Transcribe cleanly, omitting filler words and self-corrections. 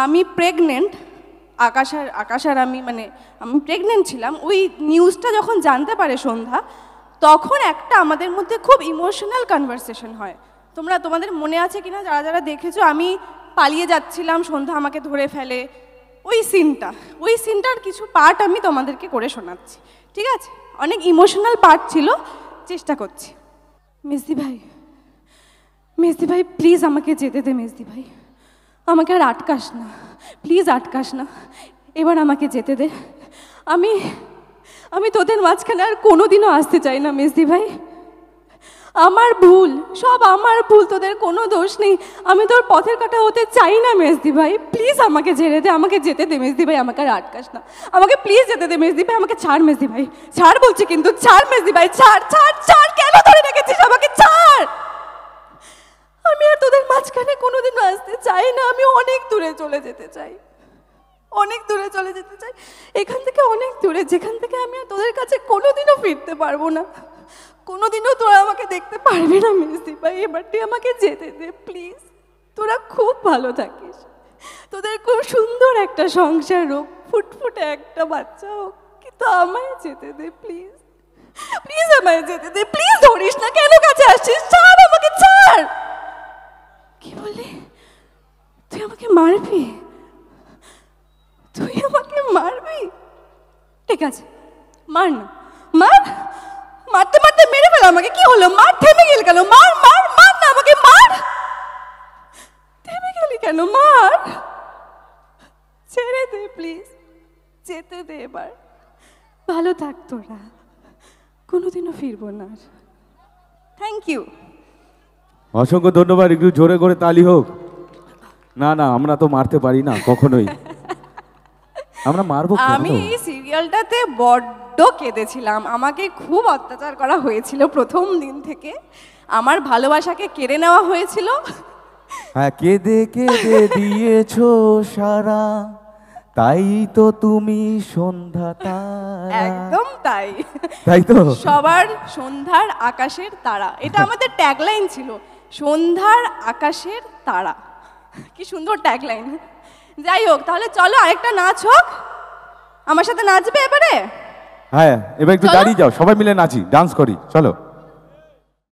আমি প্রেগনেন্ট, আকাশ আর আমি আমি প্রেগনেন্ট ছিলাম। ওই নিউজটা যখন জানতে পারে সন্ধ্যা, তখন একটা আমাদের মধ্যে খুব ইমোশনাল কনভারসেশন হয়। তোমাদের মনে আছে কিনা, যারা যারা দেখেছো, আমি পালিয়ে যাচ্ছিলাম, সন্ধ্যা আমাকে ধরে ফেলে, ওই সিনটার কিছু পার্ট আমি তোমাদেরকে করে শোনাচ্ছি, ঠিক আছে? অনেক ইমোশনাল পার্ট ছিল, চেষ্টা করছি। মেজদি ভাই প্লিজ আমাকে যেতে দে। মেজদি ভাই, আমাকে আর আটকাস না, প্লিজ আটকাস না, এবার আমাকে যেতে দে। আমি তোদের মাঝখানে আর কোনোদিনও আসতে চাই না মেজদি ভাই। আমার ভুল, সব আমার ভুল, তোদের কোনো দোষ নেই। আমি তোর পথের কাঁটা হতে চাই না মেজদি ভাই, প্লিজ আমাকে ছেড়ে দে, আমাকে যেতে দে মেজদি ভাই, আমাকে আর আটকাস না, আমাকে প্লিজ যেতে দে মেজদি ভাই, আমাকে ছাড় মেজদি ভাই, ছাড় বলছি কিন্তু, ছাড় মেজদি ভাই, ছাড় ছাড় ছাড়, কেন ধরে রেখেছিস আমাকে, ছাড়। আমি আর তোদের মাঝখানে কোনোদিনও আসতে চাই না, আমি অনেক দূরে চলে যেতে চাই, অনেক দূরে চলে যেতে চাই, এখান থেকে অনেক দূরে, যেখান থেকে আমি আর তোদের কাছে কোনোদিনও ফিরতে পারবো না, কোনোদিনও তোরা আমাকে দেখতে পারবি না মেজদি ভাই, এবার তুই আমাকে যেতে দে প্লিজ। তোরা খুব ভালো থাকিস, তোদের খুব সুন্দর একটা সংসার হোক, ফুটফুটে একটা বাচ্চা হোক, কিন্তু আমায় যেতে দে প্লিজ, প্লিজ আমায় যেতে দে, প্লিজ। ধরিস না, কেন কাছে আসছিস, ছাড় আমাকে, ছাড়। কি বলি, তুই আমাকে মারবি? তুই আমাকে মারবি? ঠিক আছে, মার না, মার, মারতে মারতে মেরে ফেল আমাকে, কি হলো, মার, থেমে গেল কেন, মার মার মার না আমাকে, মার, থেমে গেলি কেন, মার, ছেড়ে দে প্লিজ, যেতে দে এবার, ভালো থাক তোরা, কোনোদিনও ফিরবো না। থ্যাংক ইউ, অসংখ্য ধন্যবাদ। একটু জোরে করে তালি হোক। না না, আমরা তো মারতে পারি না কখনোই, আমরা মারবো। আমি এই সিরিয়ালটাতে বড্ড কেঁদেছিলাম, আমাকে খুব অত্যাচার করা হয়েছিল প্রথম দিন থেকে, আমার ভালোবাসাকে কেড়ে নেওয়া হয়েছিল। হ্যাঁ, কেঁদে কেঁদে দিয়েছো সারা, তাই তো তুমি সন্ধ্যা তারা। একদম তাই, তাই তো, সবার সন্ধ্যার আকাশের তারা, এটা আমাদের ট্যাগলাইন ছিল, সন্ধ্যার আকাশের তারা। কি সুন্দর ট্যাগলাইন। যাই হোক, তাহলে চলো আরেকটা নাচ হোক, আমার সাথে নাচবে এবারে? হ্যাঁ, এবার একটু দাঁড়িয়ে যাও, সবাই মিলে নাচি, ডান্স করি, চলো।